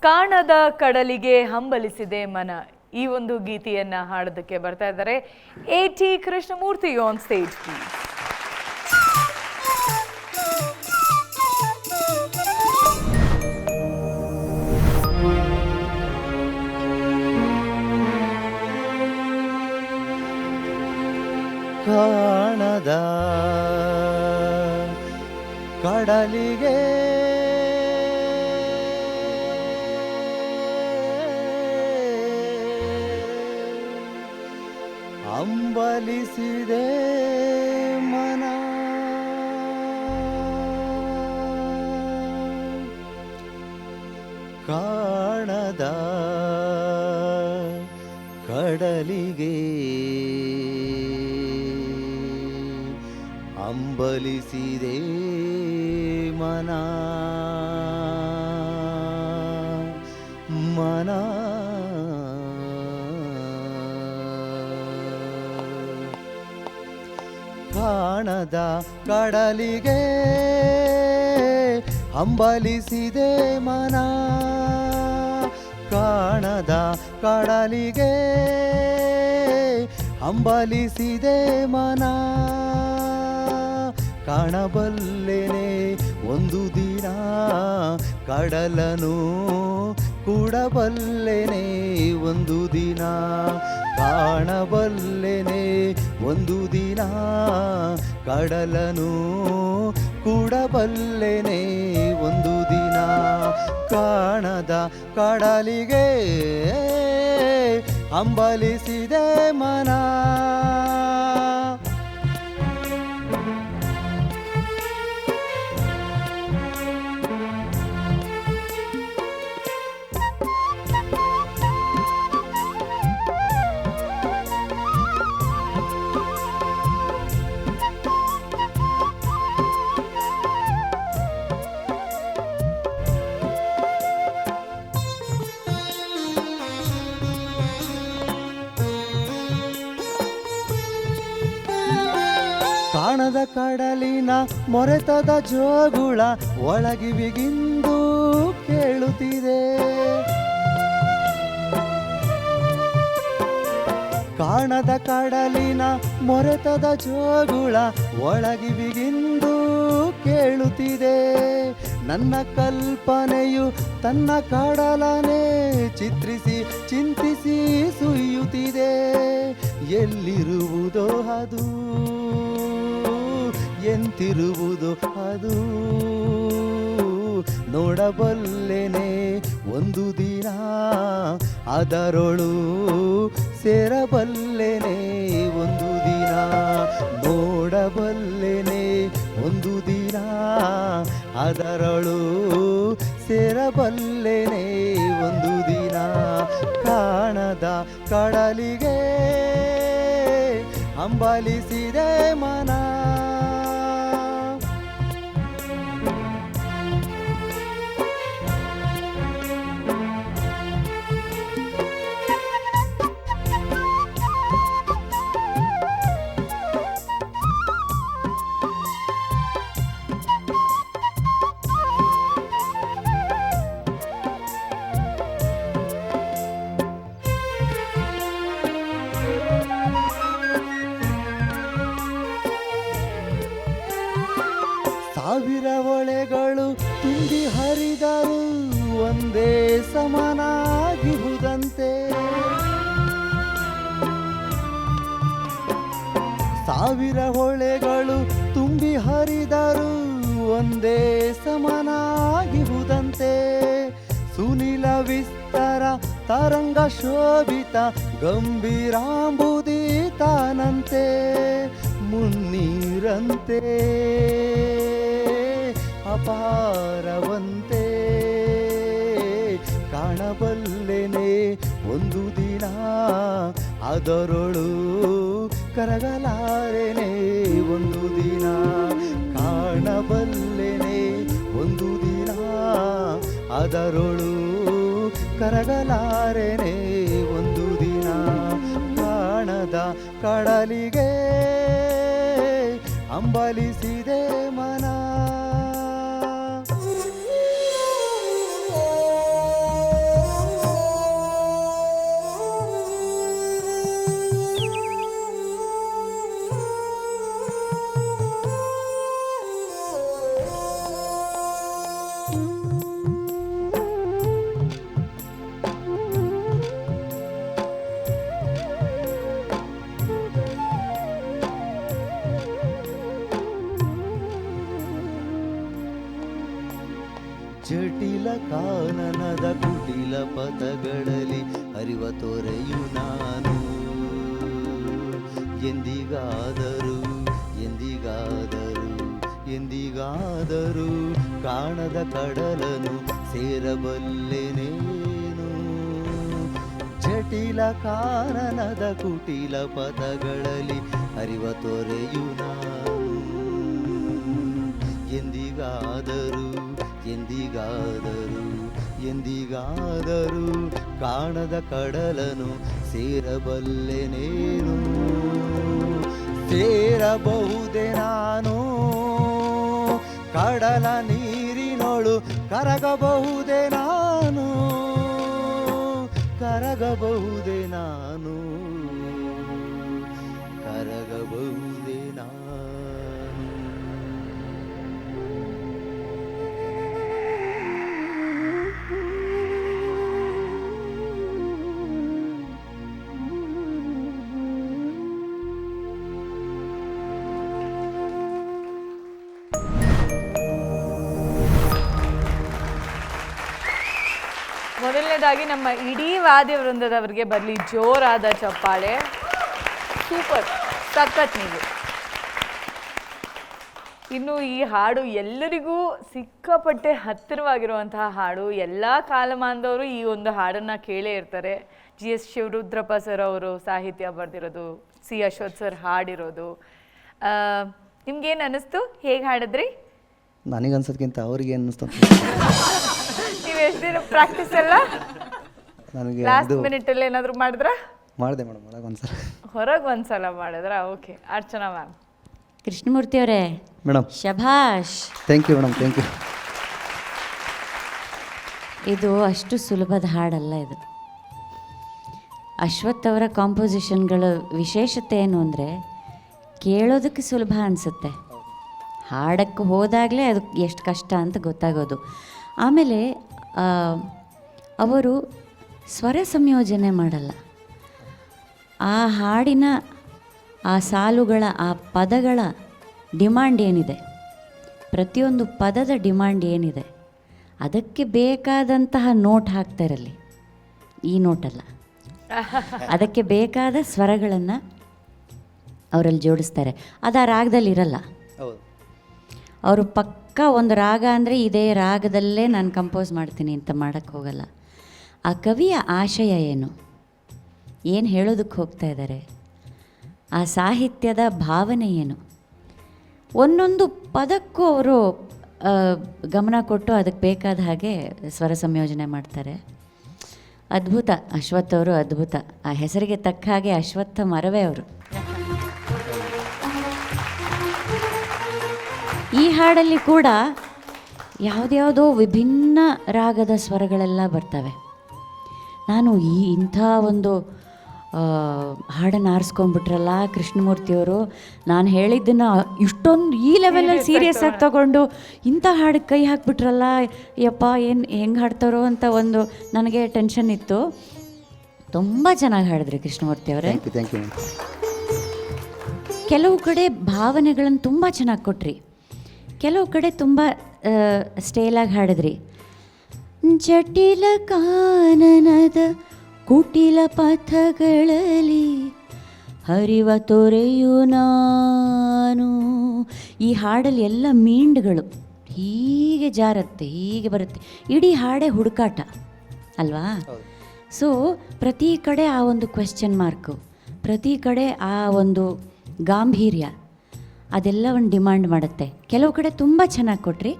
ಕಾಣದ ಕಡಲಿಗೆ ಹಂಬಲಿಸಿದೆ ಮನ. ಈ ಒಂದು ಗೀತೆಯನ್ನ ಹಾಡೋದಕ್ಕೆ ಬರ್ತಾ ಇದ್ದಾರೆ A T. Krishnamurthy on stage please. ಕಾಣದ ಕಡಲಿಗೆ ಹಂಬಲಿಸಿದೆ ಮನ. ಕಾಣದ ಕಡಲಿಗೆ ಹಂಬಲಿಸಿದೆ ಮನ ಮನ. ಕಾಣದ ಕಡಲಿಗೆ ಹಂಬಲಿಸಿದೆ ಮನ. ಕಾಣದ ಕಡಲಿಗೆ ಹಂಬಲಿಸಿದೆ ಮನ. ಕಾಣಬಲ್ಲೆನೆ ಒಂದು ದಿನ ಕಡಲನು ಕೂಡಬಲ್ಲೆನೆ ಒಂದು ದಿನ. ಕಾಣಬಲ್ಲೆನೆ ಒಂದು ದಿನ ಕಡಲನು ಕೂಡಬಲ್ಲೆನೆ ಒಂದು ದಿನ. ಕಾಣದ ಕಡಲಿಗೆ ಹಂಬಲಿಸಿದೆ ಮನ. ಕಾಣದ ಕಡಲಿನ ಮೊರೆತದ ಜೋಗುಳ ಒಳಗಿವಿಗಿಂದು ಕೇಳುತ್ತಿದೆ. ಕಾಣದ ಕಡಲಿನ ಮೊರೆತದ ಜೋಗುಳ ಒಳಗಿವಿಗಿಂದು ಕೇಳುತ್ತಿದೆ. ನನ್ನ ಕಲ್ಪನೆಯು ತನ್ನ ಕಡಲನೆ ಚಿತ್ರಿಸಿ ಚಿಂತಿಸಿ ಸುಯ್ಯುತ್ತಿದೆ. ಎಲ್ಲಿರುವುದೋ ಅದು, ಎಂತಿರುವುದು ಅದು, ನೋಡಬಲ್ಲೆನೆ ಒಂದು ದಿನ ಅದರೊಳು ಸೇರಬಲ್ಲೆನೆ ಒಂದು ದಿನ. ನೋಡಬಲ್ಲೆನೆ ಒಂದು ದಿನ ಅದರೊಳು ಸೇರಬಲ್ಲೆನೆ ಒಂದು ದಿನ. ಕಾಣದ ಕಡಲಿಗೆ ಹಂಬಲಿಸಿದೆ ಮನ. ಸಾವಿರ ಹೊಳೆಗಳು ತುಂಬಿ ಹರಿದರು ಒಂದೇ ಸಮನಾಗಿರುವುದಂತೆ. ಸಾವಿರ ಹೊಳೆಗಳು ತುಂಬಿ ಹರಿದರು ಒಂದೇ ಸಮನಾಗಿರುವುದಂತೆ. ಸುನಿಲ ವಿಸ್ತಾರ ತರಂಗ ಶೋಭಿತ ಗಂಭೀರಾಂಬುದಿ ತಾನಂತೆ. ಮುನ್ನೀರಂತೆ ಅಪಾರವಂತೆ ಕಾಣಬಲ್ಲೆನೆ ಒಂದು ದಿನ ಅದರೊಳು ಕರಗಲಾರೆನೆ ಒಂದು ದಿನ. ಕಾಣಬಲ್ಲೆನೆ ಒಂದು ದಿನ ಅದರೊಳು ಕರಗಲಾರೆನೆ ಒಂದು ದಿನ. ಕಾಣದ ಕಡಲಿಗೆ ಹಂಬಲಿಸಿದೆ ಮನ. ಕಾಣದ ಕುಟಿಲ ಪಥಗಳಲ್ಲಿ ಹರಿವ ತೊರೆಯು ನಾನು. ಎಂದಿಗಾದರೂ ಎಂದಿಗಾದರೂ ಎಂದಿಗಾದರೂ ಕಾಣದ ಕಡಲನು ಸೇರಬಲ್ಲೆನೇನು. ಜಟಿಲ ಕಾರಣದ ಕುಟಿಲ ಪದಗಳಲ್ಲಿ ಹರಿವ ತೊರೆಯು ನಾನು. ಎಂದಿಗಾದರೂ ಎಂದಿಗಾದರೂ ಎಂದಿಗಾದರೂ ಕಾಣದ ಕಡಲನು ಸೇರಬಲ್ಲೆನೇನು. ಸೇರಬಹುದೇ ನಾನು ಕಡಲ ನೀರಿನೊಳು, ಕರಗಬಹುದೇ ನಾನು, ಕರಗಬಹುದೇ ನಾನು, ಕರಗಬಹುದೇ ನಾನು. ಮೊದಲನೇದಾಗಿ ನಮ್ಮ ಇಡೀ ವಾದ್ಯ ವೃಂದದವರಿಗೆ ಬರಲಿ ಜೋರಾದ ಚಪ್ಪಾಳೆ. ಸೂಪರ್, ಸಖತ್ ನೀವು. ಇನ್ನು ಈ ಹಾಡು ಎಲ್ಲರಿಗೂ ಸಿಕ್ಕಾಪಟ್ಟೆ ಹತ್ತಿರವಾಗಿರುವಂತಹ ಹಾಡು. ಎಲ್ಲ ಕಾಲಮಾನದವರು ಈ ಒಂದು ಹಾಡನ್ನು ಕೇಳೇ ಇರ್ತಾರೆ. GS ಶಿವರುದ್ರಪ್ಪ ಸರ್ ಅವರು ಸಾಹಿತ್ಯ ಬರೆದಿರೋದು, C ಅಶ್ವಥ್ ಸರ್ ಹಾಡಿರೋದು. ನಿಮ್ಗೇನು ಅನ್ನಿಸ್ತು, ಹೇಗೆ ಹಾಡಿದ್ರಿ? ನನಗನ್ಸೋದ್ಕಿಂತ ಅವ್ರಿಗೆ ಅನ್ನಿಸ್ತು. ನೀವು ಎಷ್ಟು ದಿನ ಪ್ರಾಕ್ಟೀಸ್ ಎಲ್ಲ ನನಗೆ ಲಾಸ್ಟ್ ಮಿನಿಟಲ್ಲಿ ಏನಾದರೂ ಮಾಡಿದ್ರಾ? ಮಾಡಿದೆ ಮೇಡಮ್, ಹೊರಗೆ ಒಂದ್ಸಲ ಮಾಡಿದ್ರಾ? ಓಕೆ. ಅರ್ಚನಾ ಮ್ಯಾಮ್. ಕೃಷ್ಣಮೂರ್ತಿ ಅವರೇ ಮೇಡಮ್, ಶಭಾಷ್. Thank you madam, thank you. ಇದು ಅಷ್ಟು ಸುಲಭದ ಹಾಡಲ್ಲ ಇದು. ಅಶ್ವಥ್ ಅವರ ಕಾಂಪೋಸಿಷನ್ಗಳ ವಿಶೇಷತೆ ಏನು ಅಂದರೆ ಕೇಳೋದಕ್ಕೆ ಸುಲಭ ಅನಿಸುತ್ತೆ, ಹಾಡಕ್ಕೆ ಹೋದಾಗಲೇ ಅದು ಎಷ್ಟು ಕಷ್ಟ ಅಂತ ಗೊತ್ತಾಗೋದು. ಆಮೇಲೆ ಅವರು ಸ್ವರ ಸಂಯೋಜನೆ ಮಾಡಲ್ಲ. ಆ ಹಾಡಿನ ಆ ಸಾಲುಗಳ ಆ ಪದಗಳ ಡಿಮಾಂಡ್ ಏನಿದೆ, ಪ್ರತಿಯೊಂದು ಪದದ ಡಿಮಾಂಡ್ ಏನಿದೆ, ಅದಕ್ಕೆ ಬೇಕಾದಂತಹ ನೋಟ್ ಹಾಕ್ತಾರಲ್ಲಿ. ಈ ನೋಟಲ್ಲ, ಅದಕ್ಕೆ ಬೇಕಾದ ಸ್ವರಗಳನ್ನು ಅವರಲ್ಲಿ ಜೋಡಿಸ್ತಾರೆ. ಅದು ಆ ರಾಗದಲ್ಲಿ ಇರಲ್ಲ. ಅವರು ಪಕ್ಕ ಒಂದು ರಾಗ ಅಂದರೆ ಇದೇ ರಾಗದಲ್ಲೇ ನಾನು ಕಂಪೋಸ್ ಮಾಡ್ತೀನಿ ಅಂತ ಮಾಡೋಕ್ಕೆ ಹೋಗಲ್ಲ. ಆ ಕವಿಯ ಆಶಯ ಏನು ಹೇಳೋದಕ್ಕೆ ಹೋಗ್ತಾ ಇದ್ದಾರೆ, ಆ ಸಾಹಿತ್ಯದ ಭಾವನೆ ಏನು, ಒಂದೊಂದು ಪದಕ್ಕೂ ಅವರು ಗಮನ ಕೊಟ್ಟು ಅದಕ್ಕೆ ಬೇಕಾದ ಹಾಗೆ ಸ್ವರ ಸಂಯೋಜನೆ ಮಾಡ್ತಾರೆ. ಅದ್ಭುತ. ಅಶ್ವಥ್ ಅವರು ಅದ್ಭುತ. ಆ ಹೆಸರಿಗೆ ತಕ್ಕ ಹಾಗೆ ಅಶ್ವತ್ಥ ಮರವೇ ಅವರು. ಈ ಹಾಡಲ್ಲಿ ಕೂಡ ಯಾವುದ್ಯಾವುದೋ ವಿಭಿನ್ನ ರಾಗದ ಸ್ವರಗಳೆಲ್ಲ ಬರ್ತವೆ. ನಾನು ಇಂಥ ಒಂದು ಹಾಡನ್ನು ಆರಿಸ್ಕೊಂಡ್ಬಿಟ್ರಲ್ಲ ಕೃಷ್ಣಮೂರ್ತಿಯವರು, ನಾನು ಹೇಳಿದ್ದನ್ನು ಇಷ್ಟೊಂದು ಈ ಲೆವೆಲಲ್ಲಿ ಸೀರಿಯಸ್ ಆಗಿ ತಗೊಂಡು ಇಂಥ ಹಾಡಿಗೆ ಕೈ ಹಾಕ್ಬಿಟ್ರಲ್ಲ, ಯಪ್ಪ ಏನು ಹೆಂಗೆ ಹಾಡ್ತಾರೋ ಅಂತ ಒಂದು ನನಗೆ ಟೆನ್ಷನ್ ಇತ್ತು. ತುಂಬ ಚೆನ್ನಾಗಿ ಹಾಡಿದ್ರಿ ಕೃಷ್ಣಮೂರ್ತಿಯವರೇ. Thank you. ಕೆಲವು ಕಡೆ ಭಾವನೆಗಳನ್ನು ತುಂಬ ಚೆನ್ನಾಗಿ ಕೊಟ್ರಿ, ಕೆಲವು ಕಡೆ ತುಂಬ ಸ್ಟೈಲಾಗಿ ಹಾಡಿದ್ರಿ. ಜಟಿಲ ಕಾನನದ ಕುಟಿಲ ಪಥಗಳಲ್ಲಿ ಹರಿವ ತೊರೆಯು ನಾನು. ಈ ಹಾಡಲ್ಲಿ ಎಲ್ಲ ಮೀಂಡ್ಗಳು ಹೀಗೆ ಜಾರತ್ತೆ, ಹೀಗೆ ಬರುತ್ತೆ. ಇಡೀ ಹಾಡೇ ಹುಡುಕಾಟ ಅಲ್ವಾ? ಸೊ ಪ್ರತಿ ಕಡೆ ಆ ಒಂದು ಕ್ವೆಶ್ಚನ್ ಮಾರ್ಕು, ಪ್ರತಿ ಕಡೆ ಆ ಒಂದು ಗಾಂಭೀರ್ಯ, ಅದೆಲ್ಲವನ್ನು ಡಿಮಾಂಡ್ ಮಾಡುತ್ತೆ. ಕೆಲವು ಕಡೆ ತುಂಬ ಚೆನ್ನಾಗಿ ಕೊಟ್ರಿ,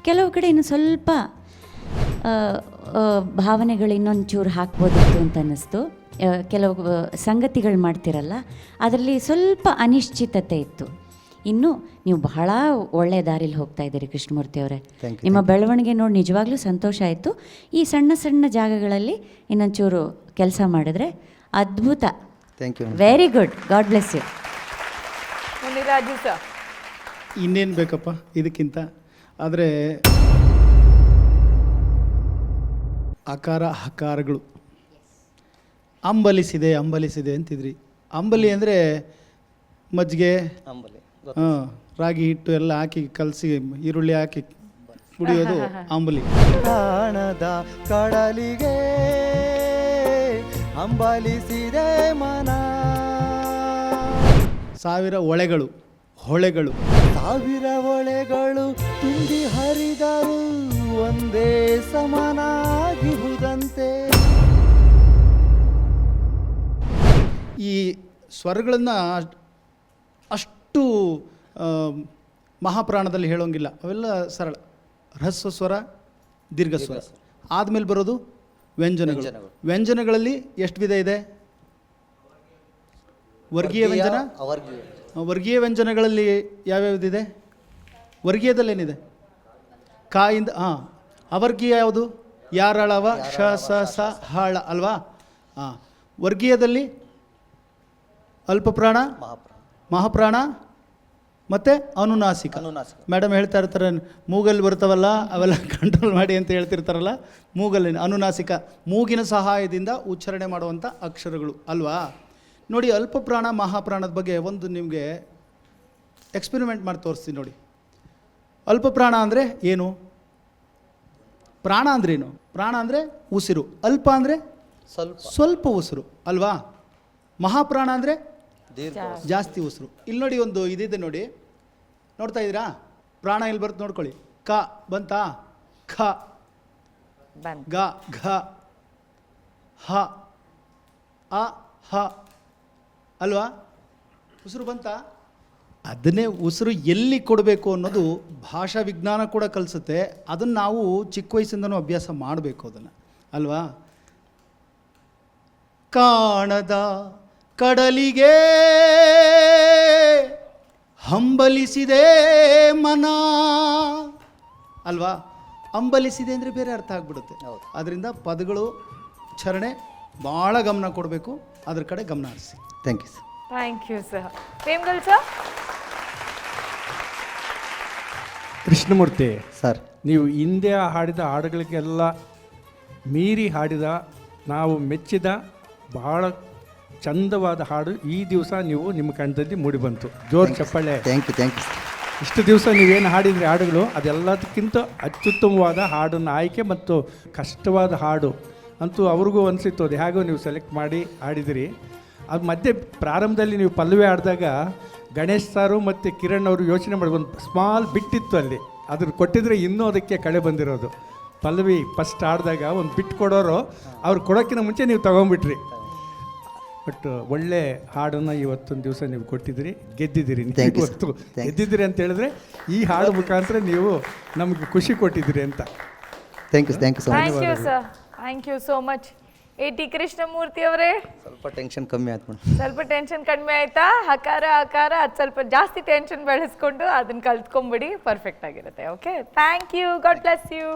ಕೆಲವು ಕಡೆ ಇನ್ನು ಸ್ವಲ್ಪ ಭಾವನೆಗಳು ಇನ್ನೊಂದು ಚೂರು ಹಾಕ್ಬೋದಿತ್ತು ಅಂತ ಅನ್ನಿಸ್ತು. ಕೆಲವು ಸಂಗತಿಗಳು ಮಾಡ್ತಿರಲ್ಲ, ಅದರಲ್ಲಿ ಸ್ವಲ್ಪ ಅನಿಶ್ಚಿತತೆ ಇತ್ತು. ಇನ್ನು ನೀವು ಬಹಳ ಒಳ್ಳೆಯ ದಾರಿಲಿ ಹೋಗ್ತಾ ಇದ್ದೀರಿ ಕೃಷ್ಣಮೂರ್ತಿ ಅವರೇ. ನಿಮ್ಮ ಬೆಳವಣಿಗೆ ನೋಡಿ ನಿಜವಾಗ್ಲೂ ಸಂತೋಷ ಆಯಿತು. ಈ ಸಣ್ಣ ಸಣ್ಣ ಜಾಗಗಳಲ್ಲಿ ಇನ್ನೊಂಚೂರು ಕೆಲಸ ಮಾಡಿದ್ರೆ ಅದ್ಭುತ. Thank you. Very good. God bless you. ಇನ್ನೇನು ಬೇಕಪ್ಪ ಇದಕ್ಕಿಂತ. ಆದರೆ ಅಕಾರ ಹಕಾರಗಳು ಅಂಬಲಿಸಿದೆ ಅಂಬಲಿಸಿದೆ ಅಂತಿದ್ರಿ. ಅಂಬಲಿ ಅಂದರೆ ಮಜ್ಜಿಗೆ, ಅಂಬಲಿ, ರಾಗಿ ಹಿಟ್ಟು ಎಲ್ಲ ಹಾಕಿ ಕಲಸಿ ಈರುಳ್ಳಿ ಹಾಕಿ ಕುಡಿಯೋದು ಅಂಬಲಿ. ಕಾಣದ ಕಡಲಿಗೆ ಹಂಬಲಿಸಿದೆ ಮನ, ಸಾವಿರ ಒಳೆಗಳು ಹೊಳೆಗಳು ಸಾವಿರ ಒಳೆಗಳು ತುಂಬಿ ಹರಿದರು ಒಂದೇ ಸಮನಾಗಿರುವುದಂತೆ. ಈ ಸ್ವರಗಳನ್ನು ಅಷ್ಟು ಮಹಾಪ್ರಾಣದಲ್ಲಿ ಹೇಳೋಂಗಿಲ್ಲ, ಅವೆಲ್ಲ ಸರಳ. ಹ್ರಸ್ವ ಸ್ವರ, ದೀರ್ಘ ಸ್ವರ, ಆದಮೇಲೆ ಬರೋದು ವ್ಯಂಜನಗಳು. ವ್ಯಂಜನಗಳಲ್ಲಿ ಎಷ್ಟು ವಿಧ ಇದೆ? ವರ್ಗೀಯ ವ್ಯಂಜನ. ವರ್ಗೀಯ ವ್ಯಂಜನಗಳಲ್ಲಿ ಯಾವ್ಯಾವುದಿದೆ? ವರ್ಗೀಯದಲ್ಲೇನಿದೆ? ಕಾಯಿಂದ ಅವರ್ಗೀಯ ಯಾವುದು? ಯಾರಳವ, ಶ ಸ ಸ ಹಾಳ ಅಲ್ವಾ? ವರ್ಗೀಯದಲ್ಲಿ ಅಲ್ಪಪ್ರಾಣ, ಮಹಾಪ್ರಾಣ ಮತ್ತು ಅನುನಾಸಿಕ. ಮೇಡಮ್ ಹೇಳ್ತಾ ಇರ್ತಾರೆ ಮೂಗಲ್ಲಿ ಬರ್ತಾವಲ್ಲ ಅವೆಲ್ಲ ಕಂಟ್ರೋಲ್ ಮಾಡಿ ಅಂತ ಹೇಳ್ತಿರ್ತಾರಲ್ಲ, ಮೂಗಲ್ಲಿ ಅನುನಾಸಿಕ, ಮೂಗಿನ ಸಹಾಯದಿಂದ ಉಚ್ಚಾರಣೆ ಮಾಡುವಂಥ ಅಕ್ಷರಗಳು ಅಲ್ವಾ? ನೋಡಿ, ಅಲ್ಪಪ್ರಾಣ ಮಹಾಪ್ರಾಣದ ಬಗ್ಗೆ ಒಂದು ನಿಮಗೆ ಎಕ್ಸ್ಪೆರಿಮೆಂಟ್ ಮಾಡಿ ತೋರಿಸ್ತೀನಿ ನೋಡಿ. ಅಲ್ಪಪ್ರಾಣ ಅಂದರೆ ಏನು? ಪ್ರಾಣ ಅಂದ್ರೇನು? ಪ್ರಾಣ ಅಂದರೆ ಉಸಿರು. ಅಲ್ಪ ಅಂದರೆ ಸ್ವಲ್ಪ ಉಸಿರು ಅಲ್ವಾ? ಮಹಾಪ್ರಾಣ ಅಂದರೆ ಜಾಸ್ತಿ ಉಸಿರು. ಇಲ್ಲಿ ನೋಡಿ, ಒಂದು ಇದಿದೆ ನೋಡಿ, ನೋಡ್ತಾ ಇದ್ದೀರಾ? ಪ್ರಾಣ ಇಲ್ಲಿ ಬರುತ್ತೆ ನೋಡ್ಕೊಳ್ಳಿ. ಕ ಬಂತಾ? ಖ, ಗ, ಘ, ಹ, ಅ, ಹ ಅಲ್ವಾ? ಉಸಿರು ಬಂತಾ? ಅದನ್ನೇ ಉಸಿರು ಎಲ್ಲಿ ಕೊಡಬೇಕು ಅನ್ನೋದು ಭಾಷಾ ವಿಜ್ಞಾನ ಕೂಡ ಕಲಿಸುತ್ತೆ. ಅದನ್ನು ನಾವು ಚಿಕ್ಕ ವಯಸ್ಸಿಂದನೂ ಅಭ್ಯಾಸ ಮಾಡಬೇಕು ಅದನ್ನು ಅಲ್ವಾ? ಕಾಣದ ಕಡಲಿಗೆ ಹಂಬಲಿಸಿದೆ ಮನ ಅಲ್ವಾ? ಹಂಬಲಿಸಿದೆ ಅಂದರೆ ಬೇರೆ ಅರ್ಥ ಆಗ್ಬಿಡುತ್ತೆ. ಅದರಿಂದ ಪದಗಳು ಉಚ್ಚಾರಣೆ ಭಾಳ ಗಮನ ಕೊಡಬೇಕು, ಅದ್ರ ಕಡೆ ಗಮನ ಹರಿಸಿ. Thank you sir. Thank you sir. ಪ್ರೇಮ್ಗಲ್ ಸರ್. ಕೃಷ್ಣಮೂರ್ತಿ ಸರ್, ನೀವು ಹಿಂದೆ ಹಾಡಿದ ಹಾಡುಗಳಿಗೆಲ್ಲ ಮೀರಿ ಹಾಡಿದ, ನಾವು ಮೆಚ್ಚಿದ ಬಹಳ ಚಂದವಾದ ಹಾಡು ಈ ದಿವಸ ನೀವು ನಿಮ್ಮ ಕಂಠದಲ್ಲಿ ಮೂಡಿಬಂತು. ಜೋರು ಚಪ್ಪಾಳೆ. Thank you sir. ಇಷ್ಟು ದಿವಸ ನೀವೇನು ಹಾಡಿದ್ರಿ ಹಾಡುಗಳು ಅದೆಲ್ಲದಕ್ಕಿಂತ ಅತ್ಯುತ್ತಮವಾದ ಹಾಡನ್ನು ಆಯ್ಕೆ ಮತ್ತು ಕಷ್ಟವಾದ ಹಾಡು ಅಂತೂ ಅವ್ರಿಗೂ ಅನಿಸಿತ್ತು. ಅದು ಹೇಗೋ ನೀವು ಸೆಲೆಕ್ಟ್ ಮಾಡಿ ಹಾಡಿದಿರಿ. ಅದು ಮಧ್ಯೆ ಪ್ರಾರಂಭದಲ್ಲಿ ನೀವು ಪಲ್ಲವಿ ಆಡಿದಾಗ ಗಣೇಶ್ ಸಾರು ಮತ್ತು ಕಿರಣ್ ಅವರು ಯೋಚನೆ ಮಾಡಿ ಒಂದು ಸ್ಮಾಲ್ ಬಿಟ್ಟಿತ್ತು ಅಲ್ಲಿ, ಅದ್ರ ಕೊಟ್ಟಿದ್ರೆ ಇನ್ನೂ ಅದಕ್ಕೆ ಕಳೆ ಬಂದಿರೋದು. ಪಲ್ಲವಿ ಫಸ್ಟ್ ಆಡಿದಾಗ ಒಂದು ಬಿಟ್ಟು ಕೊಡೋರು, ಅವ್ರು ಕೊಡೋಕ್ಕಿಂತ ಮುಂಚೆ ನೀವು ತೊಗೊಂಬಿಟ್ರಿ. ಬಟ್ ಒಳ್ಳೆ ಹಾಡನ್ನು ಇವತ್ತೊಂದು ದಿವಸ ನೀವು ಕೊಟ್ಟಿದ್ದೀರಿ, ಗೆದ್ದಿದ್ದೀರಿ. ಇವತ್ತು ಗೆದ್ದಿದ್ದೀರಿ ಅಂತ ಹೇಳಿದ್ರೆ ಈ ಹಾಡು ಮುಖಾಂತರ ನೀವು ನಮಗೆ ಖುಷಿ ಕೊಟ್ಟಿದ್ದೀರಿ ಅಂತ. Thank you so much. Thank you sir. Thank you so much. T Krishnamurthy ಅವರೇ, ಸ್ವಲ್ಪ ಟೆನ್ಷನ್ ಕಮ್ಮಿ ಆಯ್ತು ಮೇಡಮ್. ಸ್ವಲ್ಪ ಟೆನ್ಷನ್ ಕಡಿಮೆ ಆಯ್ತಾ? ಹಕಾರ ಹಕಾರ ಅದು ಸ್ವಲ್ಪ ಜಾಸ್ತಿ ಟೆನ್ಷನ್ ಬೆಳೆಸ್ಕೊಂಡು ಅದನ್ನ ಕಲ್ತ್ಕೊಂಬಿಡಿ, ಪರ್ಫೆಕ್ಟ್ ಆಗಿರುತ್ತೆ. Okay, thank you. God bless you.